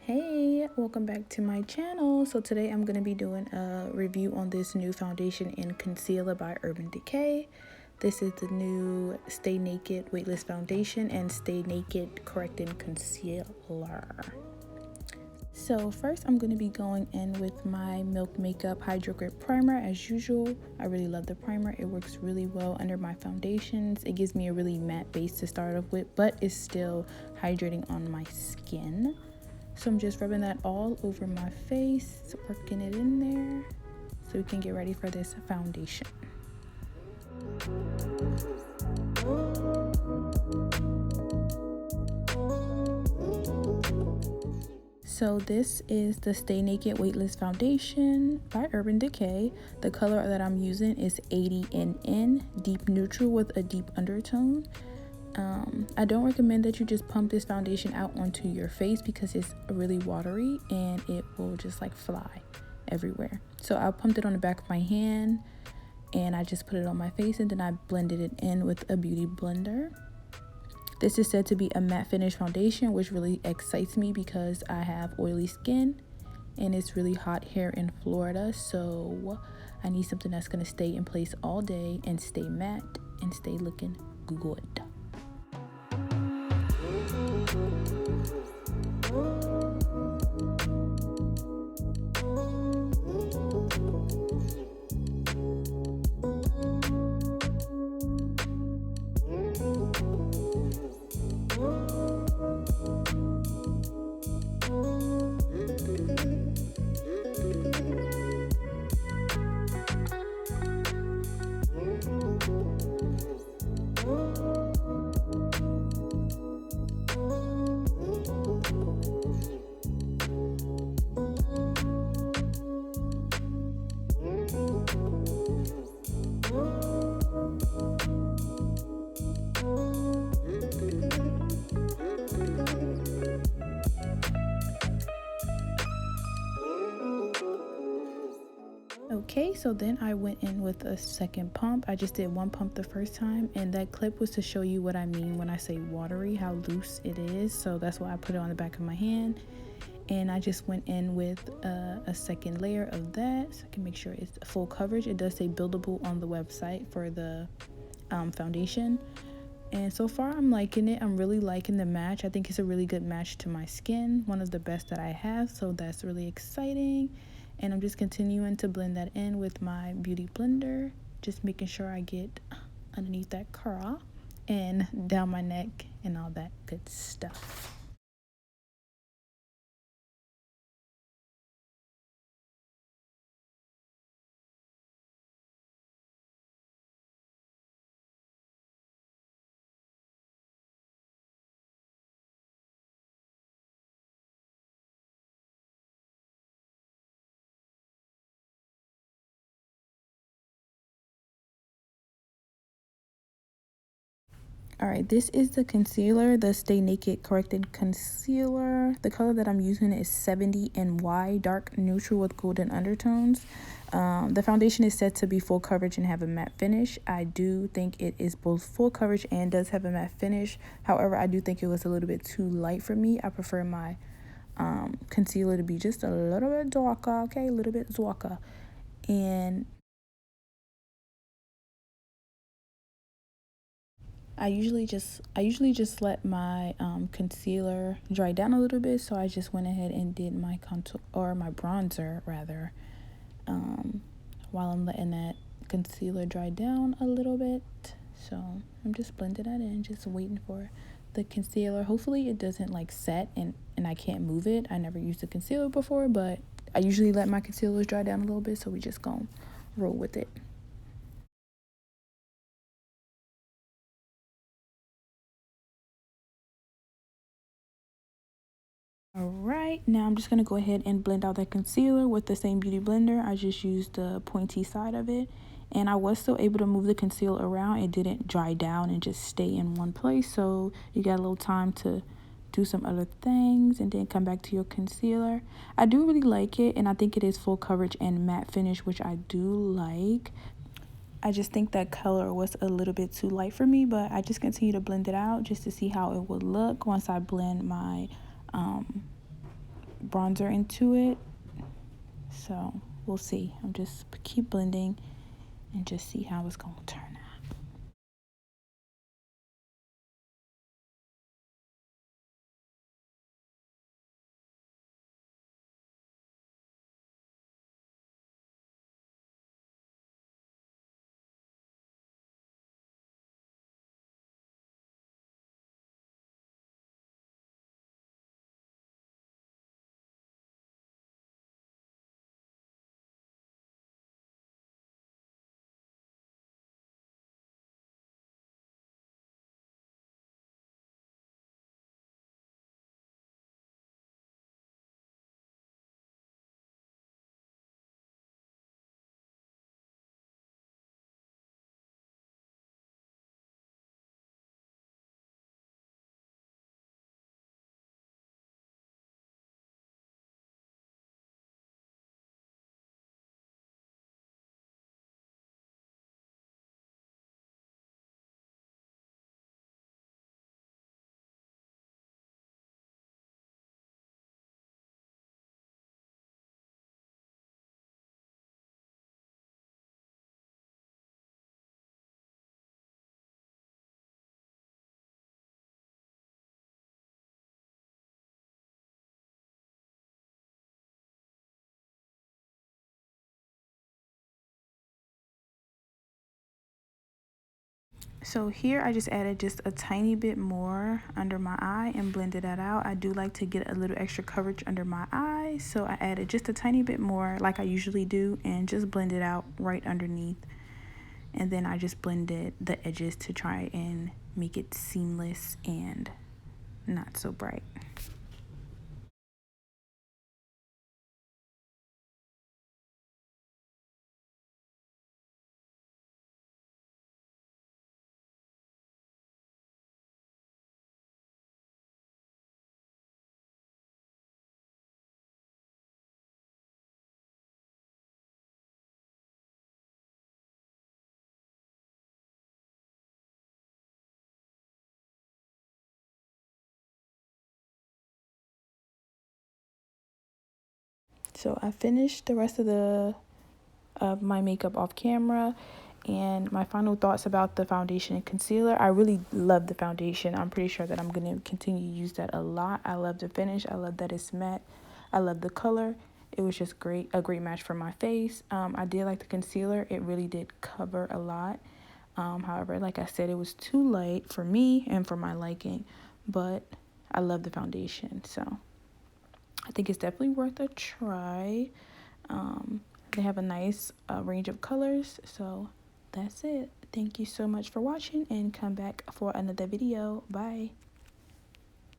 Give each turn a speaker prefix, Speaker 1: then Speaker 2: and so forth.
Speaker 1: Hey, welcome back to my channel. So today I'm going to be doing a review on this new foundation and concealer by Urban Decay. This is the new Stay Naked Weightless Foundation and Stay Naked Correcting Concealer. So first I'm going to be going in with my Milk Makeup Hydro Grip Primer as usual. I really love the primer. It works really well under my foundations. It gives me a really matte base to start off with, but it's still hydrating on my skin. So I'm just rubbing that all over my face, working it in there so we can get ready for this foundation. So this is the Stay Naked Weightless Foundation by Urban Decay. The color that I'm using is 80NN, Deep Neutral with a deep undertone. I don't recommend that you just pump this foundation out onto your face because it's really watery and it will just like fly everywhere. So I pumped it on the back of my hand and I just put it on my face and then I blended it in with a beauty blender. This is said to be a matte finish foundation, which really excites me because I have oily skin and it's really hot here in Florida. So I need something that's going to stay in place all day and stay matte and stay looking good. Okay, so then I went in with a second pump. I just did one pump the first time, and that clip was to show you what I mean when I say watery, how loose it is. So that's why I put it on the back of my hand, and I just went in with a second layer of that so I can make sure it's full coverage. It does say buildable on the website for the foundation, and so far I'm liking it. I'm really liking the match. I think it's a really good match to my skin, one of the best that I have, so that's really exciting. And I'm just continuing to blend that in with my beauty blender, just making sure I get underneath that curl and down my neck and all that good stuff. Alright, this is the concealer, the Stay Naked Corrected Concealer. The color that I'm using is 70NY, dark neutral with golden undertones. The foundation is said to be full coverage and have a matte finish. I do think it is both full coverage and does have a matte finish. However, I do think it was a little bit too light for me. I prefer my concealer to be just a little bit darker, okay? A little bit darker. And I usually just let my concealer dry down a little bit, so I just went ahead and did my contour, or my bronzer rather, while I'm letting that concealer dry down a little bit. So I'm just blending that in, just waiting for the concealer. Hopefully it doesn't like set and I can't move it. I never used a concealer before, but I usually let my concealers dry down a little bit, so we just gonna roll with it. Alright, now I'm just going to go ahead and blend out that concealer with the same beauty blender. I just used the pointy side of it, and I was still able to move the concealer around. It didn't dry down and just stay in one place, so you got a little time to do some other things and then come back to your concealer. I do really like it, and I think it is full coverage and matte finish, which I do like. I just think that color was a little bit too light for me, but I just continue to blend it out just to see how it would look once I blend my bronzer into it. So we'll see. I'm just keep blending and just see how it's going to turn out. So here I just added just a tiny bit more under my eye and blended that out. I do like to get a little extra coverage under my eye, so I added just a tiny bit more like I usually do and just blended out right underneath. And then I just blended the edges to try and make it seamless and not so bright. So I finished the rest of my makeup off camera, and my final thoughts about the foundation and concealer. I really love the foundation. I'm pretty sure that I'm going to continue to use that a lot. I love the finish. I love that it's matte. I love the color. It was just great, a great match for my face. I did like the concealer. It really did cover a lot. However, like I said, it was too light for me and for my liking, but I love the foundation. So I think it's definitely worth a try. They have a nice range of colors. So that's it. Thank you so much for watching, and come back for another video. Bye.